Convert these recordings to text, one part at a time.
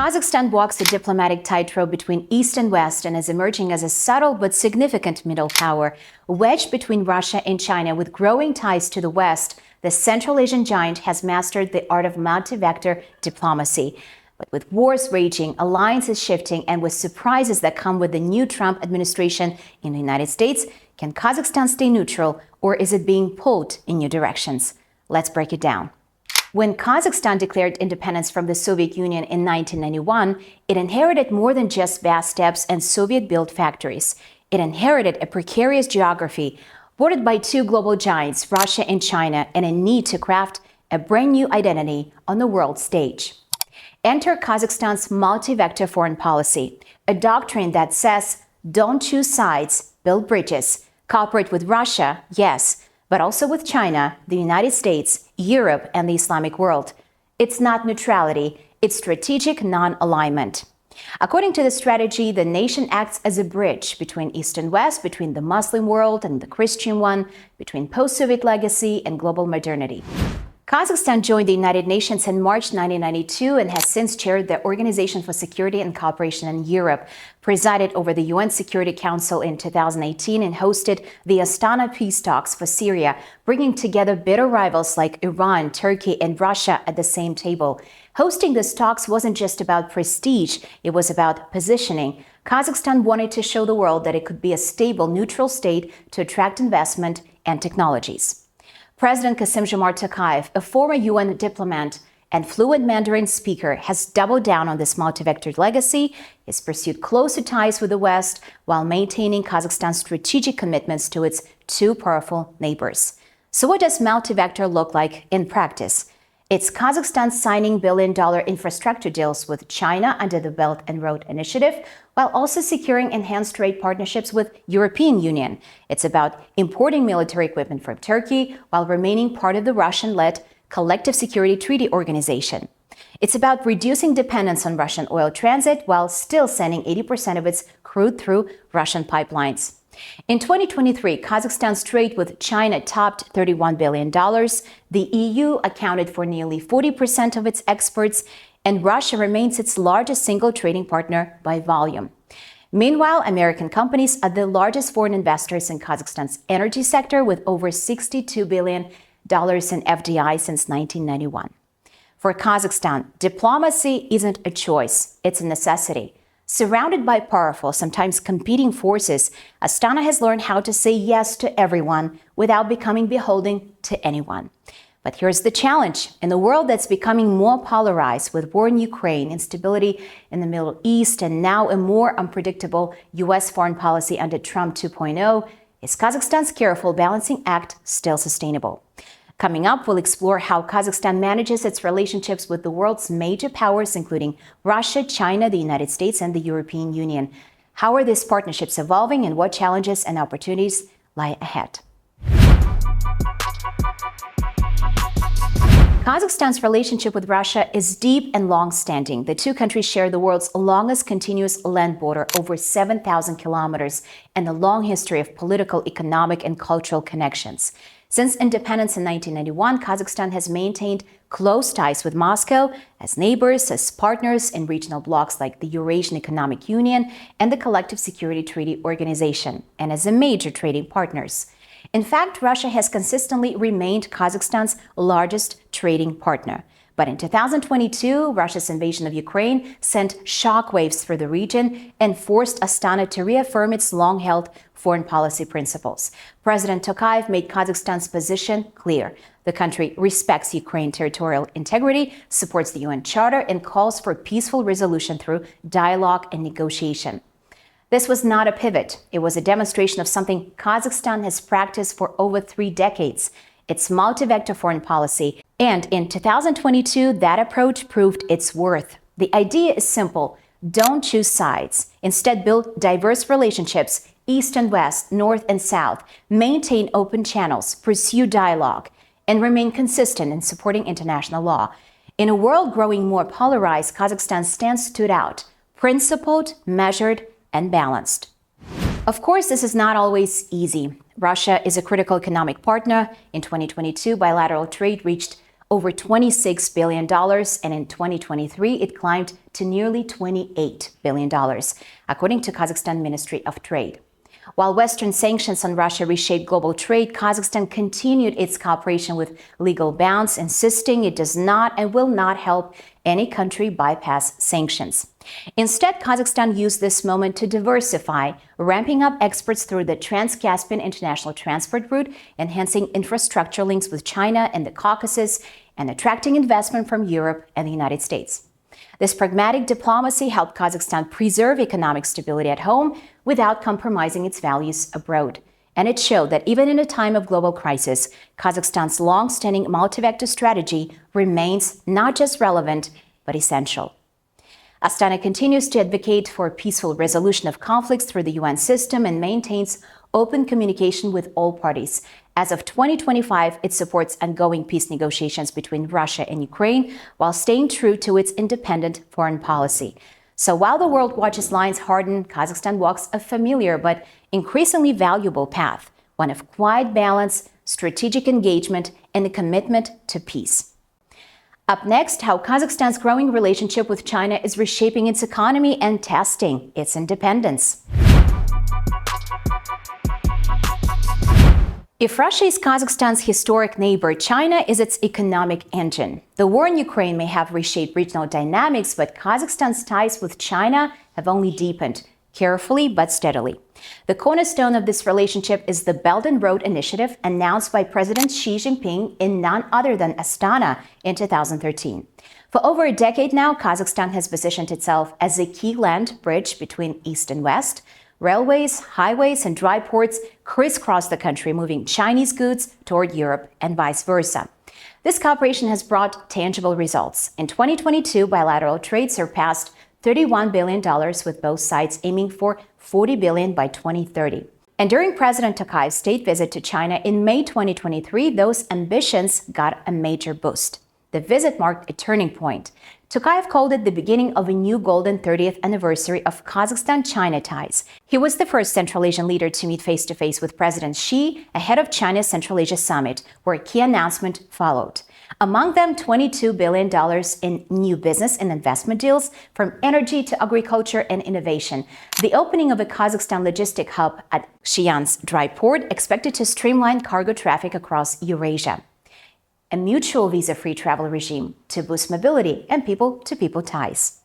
Kazakhstan walks a diplomatic tightrope between East and West and is emerging as a subtle but significant middle power. Wedged between Russia and China with growing ties to the West, the Central Asian giant has mastered the art of multivector diplomacy. But with wars raging, alliances shifting, and with surprises that come with the new Trump administration in the United States, can Kazakhstan stay neutral, or is it being pulled in new directions? Let's break it down. When Kazakhstan declared independence from the Soviet Union in 1991, it inherited more than just vast steppes and Soviet-built factories. It inherited a precarious geography, bordered by two global giants, Russia and China, and a need to craft a brand new identity on the world stage. Enter Kazakhstan's multi-vector foreign policy, a doctrine that says, don't choose sides, build bridges, cooperate with Russia, yes, but also with China, the United States, Europe, and the Islamic world. It's not neutrality, it's strategic non-alignment. According to the strategy, the nation acts as a bridge between East and West, between the Muslim world and the Christian one, between post-Soviet legacy and global modernity. Kazakhstan joined the United Nations in March 1992 and has since chaired the Organization for Security and Cooperation in Europe, presided over the UN Security Council in 2018, and hosted the Astana peace talks for Syria, bringing together bitter rivals like Iran, Turkey, and Russia at the same table. Hosting these talks wasn't just about prestige, it was about positioning. Kazakhstan wanted to show the world that it could be a stable, neutral state to attract investment and technologies. President Kassym-Jomart Tokayev, a former UN diplomat and fluent Mandarin speaker, has doubled down on this multi-vector legacy. He's pursued closer ties with the West while maintaining Kazakhstan's strategic commitments to its two powerful neighbors. So what does multi-vector look like in practice? It's Kazakhstan signing billion-dollar infrastructure deals with China under the Belt and Road Initiative, while also securing enhanced trade partnerships with European Union. It's about importing military equipment from Turkey while remaining part of the Russian-led Collective Security Treaty Organization. It's about reducing dependence on Russian oil transit while still sending 80% of its crude through Russian pipelines. In 2023, Kazakhstan's trade with China topped $31 billion. The EU accounted for nearly 40% of its exports, and Russia remains its largest single trading partner by volume. Meanwhile, American companies are the largest foreign investors in Kazakhstan's energy sector, with over $62 billion in FDI since 1991. For Kazakhstan, diplomacy isn't a choice, it's a necessity. Surrounded by powerful, sometimes competing forces, Astana has learned how to say yes to everyone without becoming beholden to anyone. But here's the challenge. In a world that's becoming more polarized with war in Ukraine, instability in the Middle East, and now a more unpredictable U.S. foreign policy under Trump 2.0, is Kazakhstan's careful balancing act still sustainable? Coming up, we'll explore how Kazakhstan manages its relationships with the world's major powers, including Russia, China, the United States, and the European Union. How are these partnerships evolving, and what challenges and opportunities lie ahead? Kazakhstan's relationship with Russia is deep and long-standing. The two countries share the world's longest continuous land border, over 7,000 kilometers, and a long history of political, economic, and cultural connections. Since independence in 1991, Kazakhstan has maintained close ties with Moscow as neighbors, as partners in regional blocs like the Eurasian Economic Union and the Collective Security Treaty Organization, and as a major trading partners. In fact, Russia has consistently remained Kazakhstan's largest trading partner. But in 2022, Russia's invasion of Ukraine sent shockwaves through the region and forced Astana to reaffirm its long-held foreign policy principles. President Tokayev made Kazakhstan's position clear. The country respects Ukraine's territorial integrity, supports the UN Charter, and calls for peaceful resolution through dialogue and negotiation. This was not a pivot. It was a demonstration of something Kazakhstan has practiced for over 3 decades. Its multi-vector foreign policy. And in 2022, that approach proved its worth. The idea is simple. Don't choose sides. Instead, build diverse relationships, East and West, North and South. Maintain open channels, pursue dialogue, and remain consistent in supporting international law. In a world growing more polarized, Kazakhstan's stance stood out. Principled, measured, and balanced. Of course, this is not always easy. Russia is a critical economic partner. In 2022, bilateral trade reached over $26 billion, and in 2023, it climbed to nearly $28 billion, according to Kazakhstan Ministry of Trade. While Western sanctions on Russia reshaped global trade, Kazakhstan continued its cooperation with legal bounds, insisting it does not and will not help any country bypass sanctions. Instead, Kazakhstan used this moment to diversify, ramping up exports through the Trans-Caspian international transport route, enhancing infrastructure links with China and the Caucasus, and attracting investment from Europe and the United States. This pragmatic diplomacy helped Kazakhstan preserve economic stability at home without compromising its values abroad. And it showed that even in a time of global crisis, Kazakhstan's long-standing multivector strategy remains not just relevant, but essential. Astana continues to advocate for peaceful resolution of conflicts through the UN system and maintains open communication with all parties. As of 2025, it supports ongoing peace negotiations between Russia and Ukraine while staying true to its independent foreign policy. So while the world watches lines harden, Kazakhstan walks a familiar but increasingly valuable path, one of quiet balance, strategic engagement, and a commitment to peace. Up next, how Kazakhstan's growing relationship with China is reshaping its economy and testing its independence. If Russia is Kazakhstan's historic neighbor, China is its economic engine. The war in Ukraine may have reshaped regional dynamics, but Kazakhstan's ties with China have only deepened, carefully but steadily. The cornerstone of this relationship is the Belt and Road Initiative announced by President Xi Jinping in none other than Astana in 2013. For over a decade now, Kazakhstan has positioned itself as a key land bridge between East and West. Railways, highways, and dry ports crisscross the country, moving Chinese goods toward Europe and vice versa. This cooperation has brought tangible results. In 2022, bilateral trade surpassed $31 billion, with both sides aiming for $40 billion by 2030. And during President Tokayev's state visit to China in May 2023, those ambitions got a major boost. The visit marked a turning point. Tokayev called it the beginning of a new golden 30th anniversary of Kazakhstan-China ties. He was the first Central Asian leader to meet face-to-face with President Xi ahead of China's Central Asia Summit, where a key announcement followed. Among them, $22 billion in new business and investment deals, from energy to agriculture and innovation. The opening of a Kazakhstan logistic hub at Xi'an's dry port, expected to streamline cargo traffic across Eurasia. A mutual visa-free travel regime to boost mobility and people-to-people ties.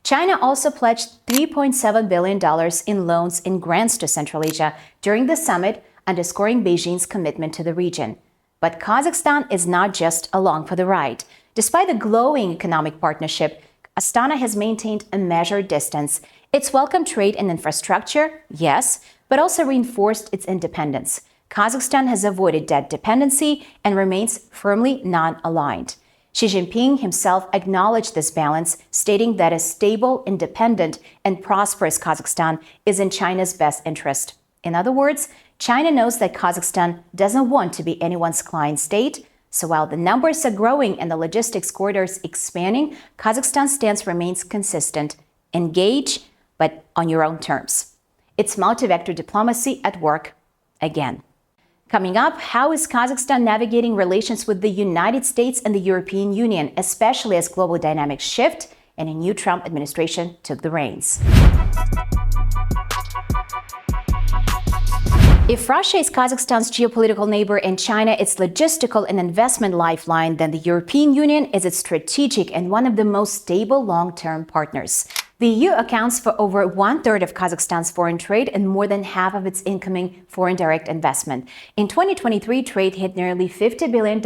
China also pledged $3.7 billion in loans and grants to Central Asia during the summit, underscoring Beijing's commitment to the region. But Kazakhstan is not just along for the ride. Despite the glowing economic partnership, Astana has maintained a measured distance. It's welcomed trade and infrastructure, yes, but also reinforced its independence. Kazakhstan has avoided debt dependency and remains firmly non-aligned. Xi Jinping himself acknowledged this balance, stating that a stable, independent, and prosperous Kazakhstan is in China's best interest. In other words, China knows that Kazakhstan doesn't want to be anyone's client state. So while the numbers are growing and the logistics corridors expanding, Kazakhstan's stance remains consistent. Engage, but on your own terms. It's multivector diplomacy at work again. Coming up, how is Kazakhstan navigating relations with the United States and the European Union, especially as global dynamics shift and a new Trump administration took the reins? If Russia is Kazakhstan's geopolitical neighbor and China its logistical and investment lifeline, then the European Union is its strategic and one of the most stable long-term partners. The EU accounts for over one-third of Kazakhstan's foreign trade and more than half of its incoming foreign direct investment. In 2023, trade hit nearly $50 billion,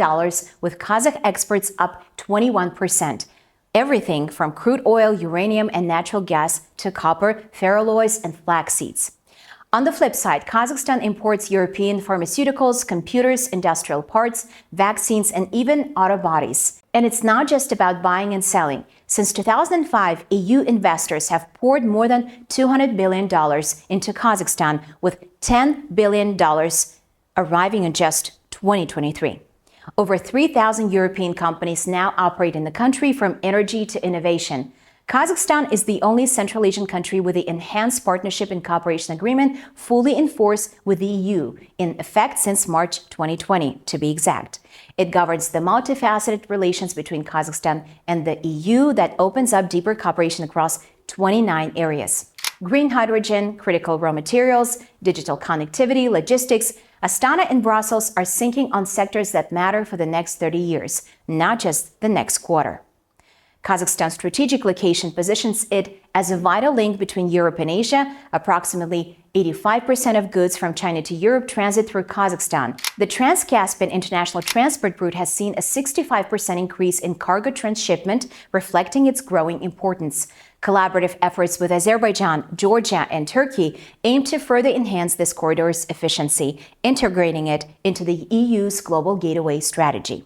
with Kazakh exports up 21%. Everything from crude oil, uranium, and natural gas to copper, ferroalloys, and flax seeds. On the flip side, Kazakhstan imports European pharmaceuticals, computers, industrial parts, vaccines, and even auto bodies. And it's not just about buying and selling. Since 2005, EU investors have poured more than $200 billion into Kazakhstan, with $10 billion arriving in just 2023. Over 3,000 European companies now operate in the country, from energy to innovation. Kazakhstan is the only Central Asian country with the Enhanced Partnership and Cooperation Agreement fully in force with the EU, in effect since March 2020, to be exact. It governs the multifaceted relations between Kazakhstan and the EU that opens up deeper cooperation across 29 areas. Green hydrogen, critical raw materials, digital connectivity, logistics. Astana and Brussels are syncing on sectors that matter for the next 30 years, not just the next quarter. Kazakhstan's strategic location positions it as a vital link between Europe and Asia. Approximately 85% of goods from China to Europe transit through Kazakhstan. The Trans-Caspian international transport route has seen a 65% increase in cargo transshipment, reflecting its growing importance. Collaborative efforts with Azerbaijan, Georgia, and Turkey aim to further enhance this corridor's efficiency, integrating it into the EU's global gateway strategy.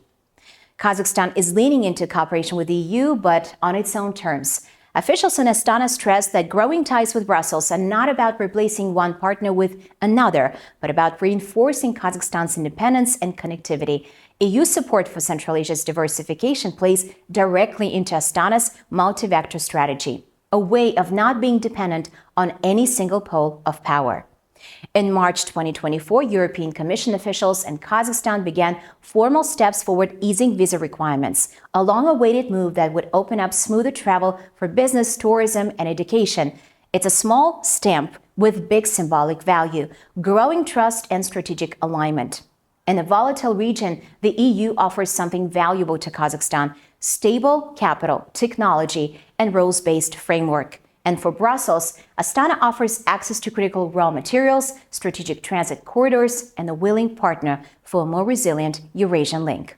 Kazakhstan is leaning into cooperation with the EU, but on its own terms. Officials in Astana stressed that growing ties with Brussels are not about replacing one partner with another, but about reinforcing Kazakhstan's independence and connectivity. EU support for Central Asia's diversification plays directly into Astana's multivector strategy, a way of not being dependent on any single pole of power. In March 2024, European Commission officials and Kazakhstan began formal steps toward easing visa requirements, a long-awaited move that would open up smoother travel for business, tourism, and education. It's a small stamp with big symbolic value, growing trust and strategic alignment. In a volatile region, the EU offers something valuable to Kazakhstan: stable capital, technology, and rules-based framework. And for Brussels, Astana offers access to critical raw materials, strategic transit corridors, and a willing partner for a more resilient Eurasian link.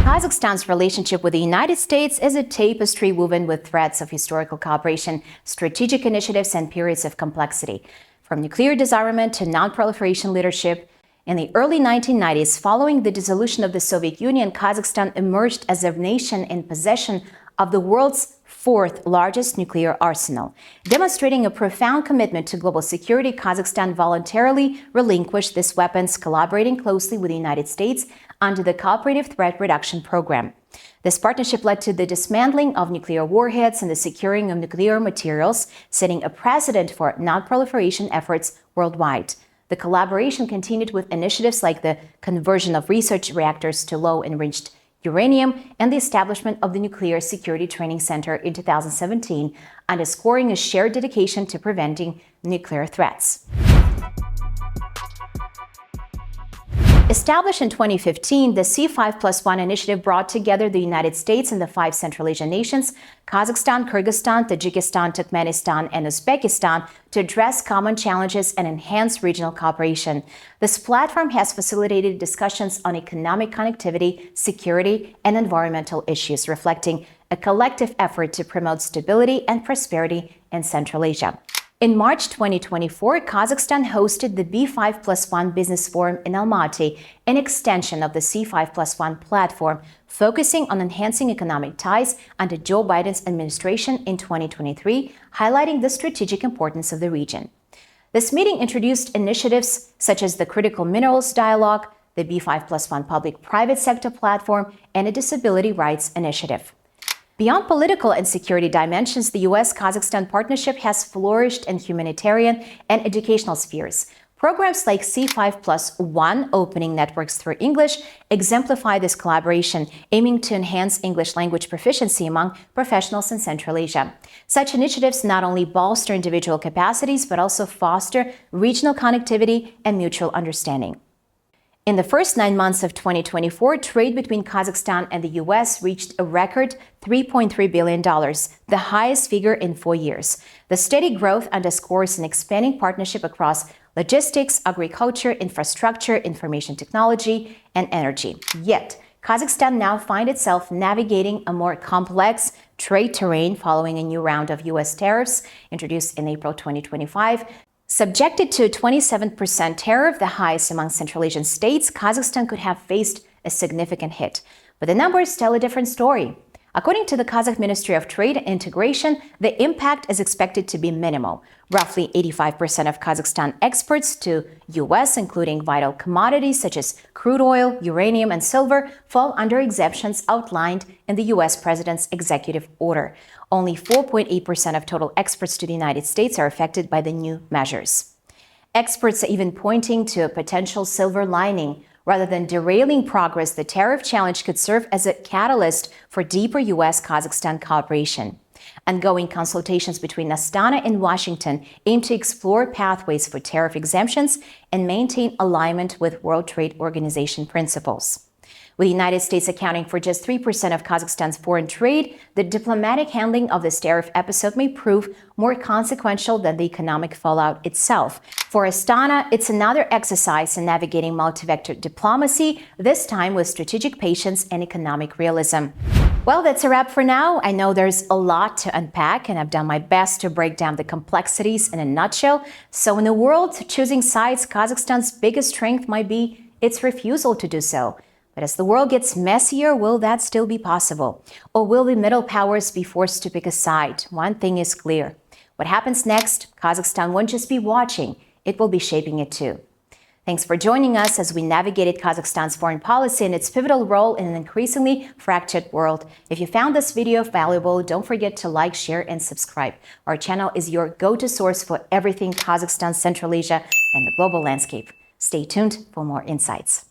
Kazakhstan's relationship with the United States is a tapestry woven with threads of historical cooperation, strategic initiatives, and periods of complexity. From nuclear disarmament to non-proliferation leadership, in the early 1990s, following the dissolution of the Soviet Union, Kazakhstan emerged as a nation in possession of the world's fourth largest nuclear arsenal. Demonstrating a profound commitment to global security, Kazakhstan voluntarily relinquished these weapons, collaborating closely with the United States under the Cooperative Threat Reduction Program. This partnership led to the dismantling of nuclear warheads and the securing of nuclear materials, setting a precedent for non-proliferation efforts worldwide. The collaboration continued with initiatives like the conversion of research reactors to low-enriched uranium and the establishment of the Nuclear Security Training Center in 2017, underscoring a shared dedication to preventing nuclear threats. Established in 2015, the C5+1 initiative brought together the United States and the 5 Central Asian nations, Kazakhstan, Kyrgyzstan, Tajikistan, Turkmenistan, and Uzbekistan, to address common challenges and enhance regional cooperation. This platform has facilitated discussions on economic connectivity, security, and environmental issues, reflecting a collective effort to promote stability and prosperity in Central Asia. In March 2024, Kazakhstan hosted the B5+1 Business Forum in Almaty, an extension of the C5+1 platform, focusing on enhancing economic ties under Joe Biden's administration in 2023, highlighting the strategic importance of the region. This meeting introduced initiatives such as the Critical Minerals Dialogue, the B5+1 Public-Private Sector Platform, and a Disability Rights Initiative. Beyond political and security dimensions, the U.S.-Kazakhstan partnership has flourished in humanitarian and educational spheres. Programs like C5+1 Opening Networks Through English exemplify this collaboration, aiming to enhance English language proficiency among professionals in Central Asia. Such initiatives not only bolster individual capacities, but also foster regional connectivity and mutual understanding. In the first 9 months of 2024, trade between Kazakhstan and the U.S. reached a record $3.3 billion, the highest figure in 4 years. The steady growth underscores an expanding partnership across logistics, agriculture, infrastructure, information technology, and energy. Yet, Kazakhstan now finds itself navigating a more complex trade terrain following a new round of U.S. tariffs introduced in April 2025. Subjected to a 27% tariff, the highest among Central Asian states, Kazakhstan could have faced a significant hit. But the numbers tell a different story. According to the Kazakh Ministry of Trade and Integration, the impact is expected to be minimal. Roughly 85% of Kazakhstan exports to U.S., including vital commodities such as crude oil, uranium, and silver, fall under exemptions outlined in the U.S. President's executive order. Only 4.8% of total exports to the United States are affected by the new measures. Experts are even pointing to a potential silver lining. Rather than derailing progress, the tariff challenge could serve as a catalyst for deeper U.S.-Kazakhstan cooperation. Ongoing consultations between Astana and Washington aim to explore pathways for tariff exemptions and maintain alignment with World Trade Organization principles. With the United States accounting for just 3% of Kazakhstan's foreign trade, the diplomatic handling of this tariff episode may prove more consequential than the economic fallout itself. For Astana, it's another exercise in navigating multivector diplomacy, this time with strategic patience and economic realism. Well, that's a wrap for now. I know there's a lot to unpack, and I've done my best to break down the complexities in a nutshell. So in a world choosing sides, Kazakhstan's biggest strength might be its refusal to do so. But as the world gets messier, will that still be possible? Or will the middle powers be forced to pick a side? One thing is clear. What happens next, Kazakhstan won't just be watching, it will be shaping it too. Thanks for joining us as we navigated Kazakhstan's foreign policy and its pivotal role in an increasingly fractured world. If you found this video valuable, don't forget to like, share, and subscribe. Our channel is your go-to source for everything Kazakhstan, Central Asia, and the global landscape. Stay tuned for more insights.